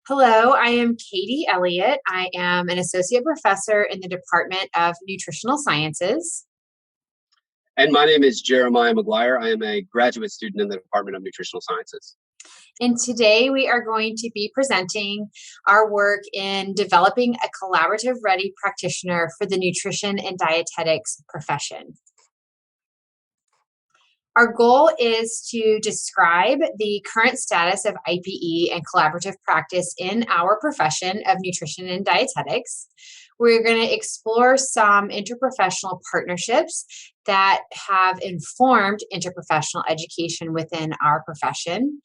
Hello, I am Katie Eliot. I am an associate professor in the Department of Nutritional Sciences. And my name is Jeremiah McGuire. I am a graduate student in the Department of Nutritional Sciences. And today we are going to be presenting our work in developing a collaborative ready practitioner for the nutrition and dietetics profession. Our goal is to describe the current status of IPE and collaborative practice in our profession of nutrition and dietetics. We're going to explore some interprofessional partnerships that have informed interprofessional education within our profession.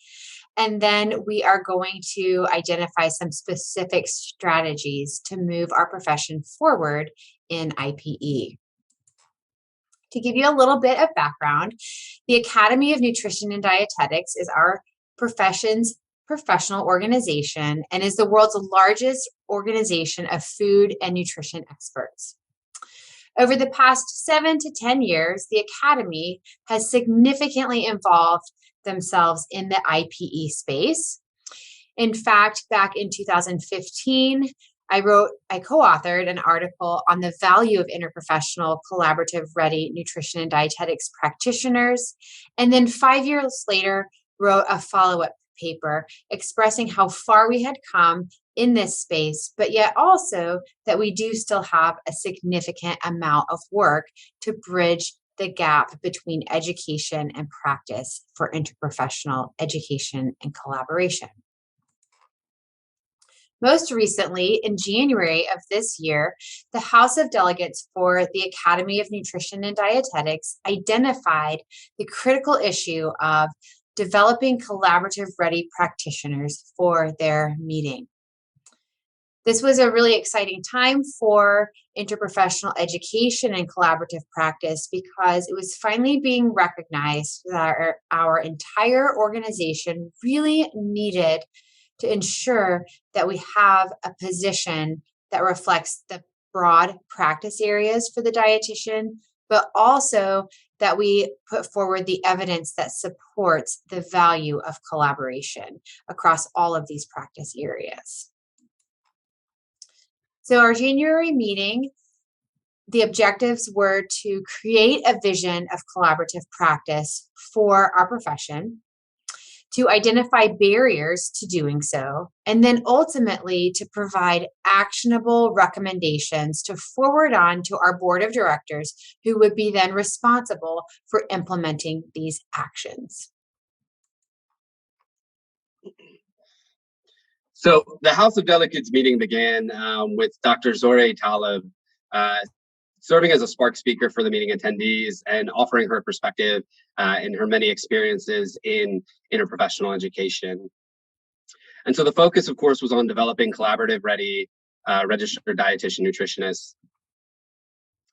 And then we are going to identify some specific strategies to move our profession forward in IPE. To give you a little bit of background, the Academy of Nutrition and Dietetics is our profession's professional organization and is the world's largest organization of food and nutrition experts. Over the past 7 to 10 years, the Academy has significantly involved themselves in the IPE space. In fact, back in 2015, I co-authored an article on the value of interprofessional collaborative ready nutrition and dietetics practitioners. And then 5 years later, wrote a follow-up paper expressing how far we had come in this space, but yet also that we do still have a significant amount of work to bridge the gap between education and practice for interprofessional education and collaboration. Most recently, in January of this year, the House of Delegates for the Academy of Nutrition and Dietetics identified the critical issue of developing collaborative ready practitioners for their meeting. This was a really exciting time for interprofessional education and collaborative practice because it was finally being recognized that our entire organization really needed to ensure that we have a position that reflects the broad practice areas for the dietitian, but also that we put forward the evidence that supports the value of collaboration across all of these practice areas. So our January meeting, the objectives were to create a vision of collaborative practice for our profession, to identify barriers to doing so, and then ultimately to provide actionable recommendations to forward on to our board of directors, who would be then responsible for implementing these actions. So the House of Delegates meeting began with Dr. Zoreh Taleb serving as a spark speaker for the meeting attendees and offering her perspective and her many experiences in interprofessional education. And so the focus, of course, was on developing collaborative ready registered dietitian nutritionists.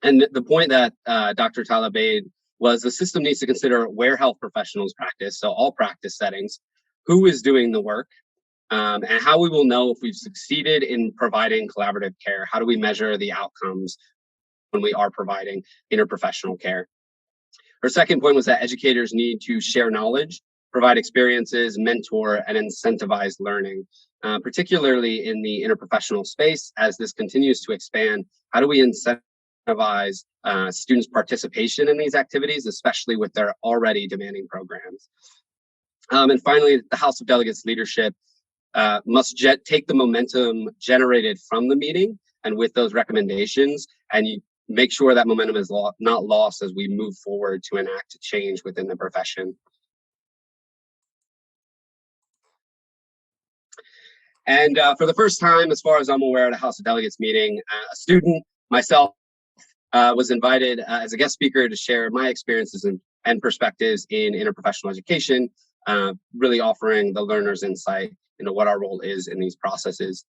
And the point that Dr. Taleb made was the system needs to consider where health professionals practice, so all practice settings, who is doing the work, and how we will know if we've succeeded in providing collaborative care. How do we measure the outcomes when we are providing interprofessional care? Her second point was that educators need to share knowledge, provide experiences, mentor, and incentivize learning, particularly in the interprofessional space. As this continues to expand, how do we incentivize students' participation in these activities, especially with their already demanding programs? And finally, the House of Delegates leadership must take the momentum generated from the meeting and with those recommendations, and you make sure that momentum is not lost as we move forward to enact change within the profession. And for the first time, as far as I'm aware, at a House of Delegates meeting, a student, myself, was invited as a guest speaker to share my experiences and perspectives in interprofessional education, really offering the learners insight into what our role is in these processes.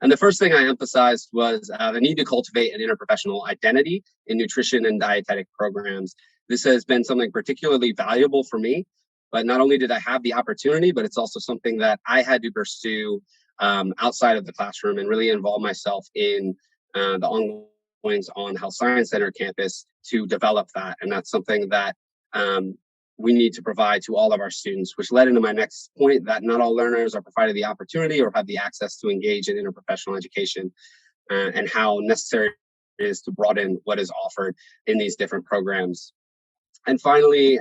And the first thing I emphasized was the need to cultivate an interprofessional identity in nutrition and dietetic programs. This has been something particularly valuable for me, but not only did I have the opportunity, but it's also something that I had to pursue outside of the classroom and really involve myself in the ongoings on Health Science Center campus to develop that. And that's something that we need to provide to all of our students, which led into my next point, that not all learners are provided the opportunity or have the access to engage in interprofessional education, and how necessary it is to broaden what is offered in these different programs. And finally,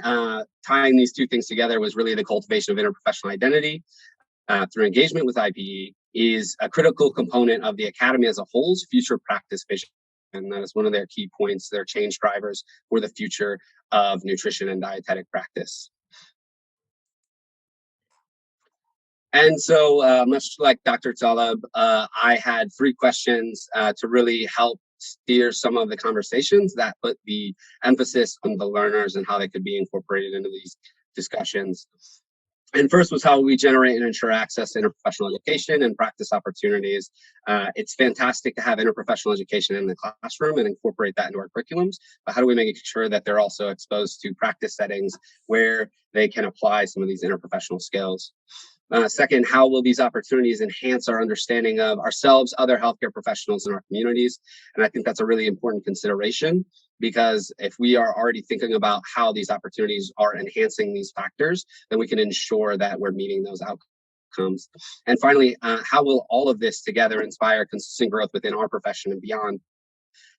tying these two things together was really the cultivation of interprofessional identity through engagement with IPE is a critical component of the Academy as a whole's future practice vision. And that is one of their key points, their change drivers for the future of nutrition and dietetic practice. And so, much like Dr. Taleb, I had 3 questions to really help steer some of the conversations that put the emphasis on the learners and how they could be incorporated into these discussions. And first was how we generate and ensure access to interprofessional education and practice opportunities. It's fantastic to have interprofessional education in the classroom and incorporate that into our curriculums, but how do we make sure that they're also exposed to practice settings where they can apply some of these interprofessional skills? Second, how will these opportunities enhance our understanding of ourselves, other healthcare professionals in our communities? And I think that's a really important consideration, because if we are already thinking about how these opportunities are enhancing these factors, then we can ensure that we're meeting those outcomes. And finally, how will all of this together inspire consistent growth within our profession and beyond?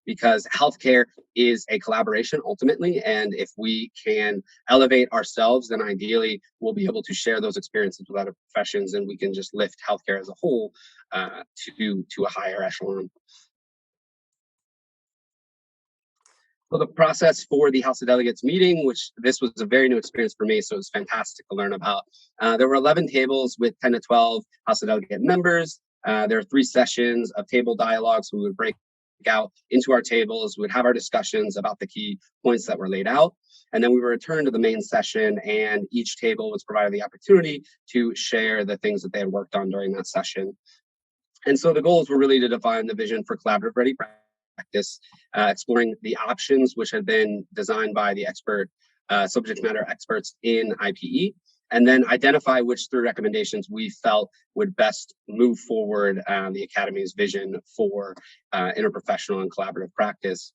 Because healthcare is a collaboration ultimately, and if we can elevate ourselves, then ideally we'll be able to share those experiences with other professions, and we can just lift healthcare as a whole to a higher echelon. So the process for the House of Delegates meeting, which this was a very new experience for me, so it was fantastic to learn about. There were 11 tables with 10 to 12 House of Delegate members. There are 3 sessions of table dialogues. We would break out into our tables, we would have our discussions about the key points that were laid out, and then we would return to the main session, and each table was provided the opportunity to share the things that they had worked on during that session. And so the goals were really to define the vision for collaborative ready practice, exploring the options which had been designed by the subject matter experts in IPE, and then identify which 3 recommendations we felt would best move forward the Academy's vision for interprofessional and collaborative practice.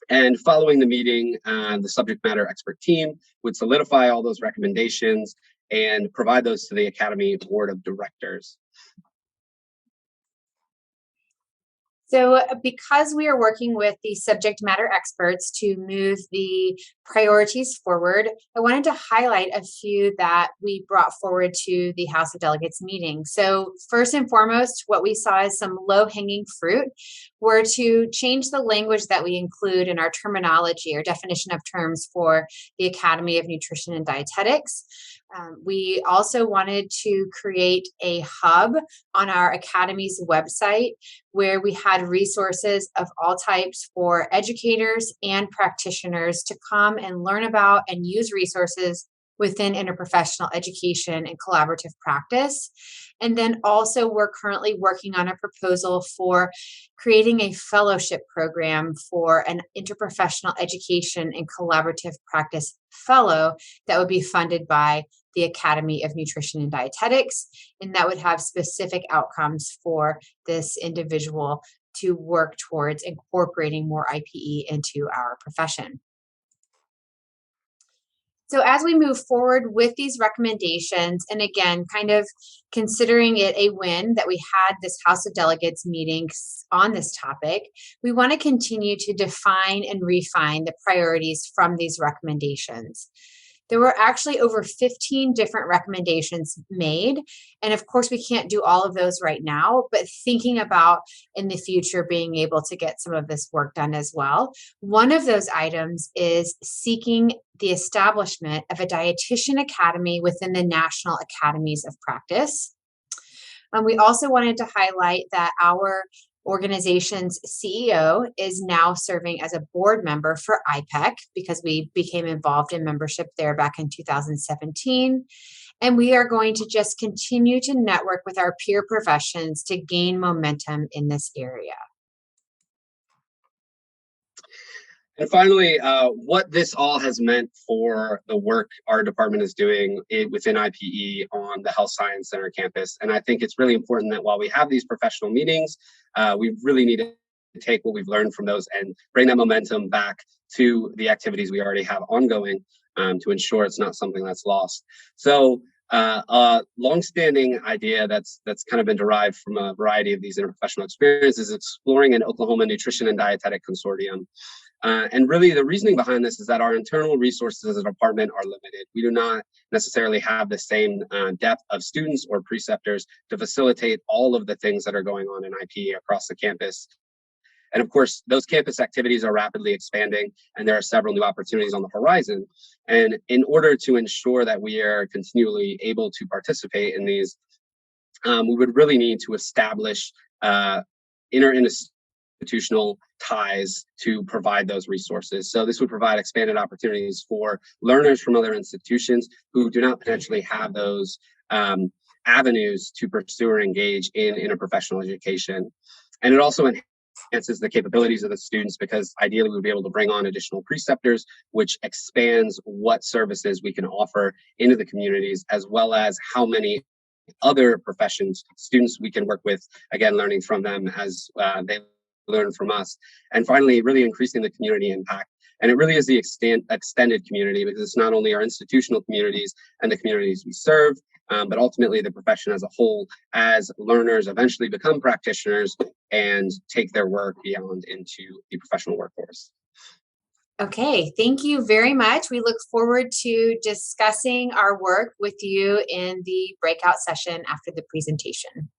And following the meeting, the subject matter expert team would solidify all those recommendations and provide those to the Academy Board of Directors. So because we are working with the subject matter experts to move the priorities forward, I wanted to highlight a few that we brought forward to the House of Delegates meeting. So first and foremost, what we saw as some low-hanging fruit were to change the language that we include in our terminology or definition of terms for the Academy of Nutrition and Dietetics. We also wanted to create a hub on our Academy's website where we had resources of all types for educators and practitioners to come and learn about and use resources within interprofessional education and collaborative practice. And then also we're currently working on a proposal for creating a fellowship program for an interprofessional education and collaborative practice fellow that would be funded by the Academy of Nutrition and Dietetics, and that would have specific outcomes for this individual to work towards incorporating more IPE into our profession. So as we move forward with these recommendations, and again, kind of considering it a win that we had this House of Delegates meeting on this topic, we want to continue to define and refine the priorities from these recommendations. There were actually over 15 different recommendations made. And of course, we can't do all of those right now, but thinking about in the future being able to get some of this work done as well. One of those items is seeking the establishment of a dietitian academy within the National Academies of Practice. We also wanted to highlight that our organization's CEO is now serving as a board member for IPEC because we became involved in membership there back in 2017. And we are going to just continue to network with our peer professions to gain momentum in this area. And finally, what this all has meant for the work our department is doing within IPE on the Health Science Center campus. And I think it's really important that while we have these professional meetings, we really need to take what we've learned from those and bring that momentum back to the activities we already have ongoing, to ensure it's not something that's lost. So a longstanding idea that's kind of been derived from a variety of these interprofessional experiences is exploring an Oklahoma Nutrition and Dietetic Consortium. And really, the reasoning behind this is that our internal resources as a department are limited. We do not necessarily have the same depth of students or preceptors to facilitate all of the things that are going on in IPE across the campus. And of course, those campus activities are rapidly expanding, and there are several new opportunities on the horizon. And in order to ensure that we are continually able to participate in these, we would really need to establish interinstitutional ties to provide those resources. So this would provide expanded opportunities for learners from other institutions who do not potentially have those avenues to pursue or engage in interprofessional education. And it also enhances the capabilities of the students, because ideally we would be able to bring on additional preceptors, which expands what services we can offer into the communities, as well as how many other professions students we can work with, again, learning from them as they learn from us. And finally, really increasing the community impact. And it really is the extended community, because it's not only our institutional communities and the communities we serve, but ultimately the profession as a whole, as learners eventually become practitioners and take their work beyond into the professional workforce. Okay, thank you very much. We look forward to discussing our work with you in the breakout session after the presentation.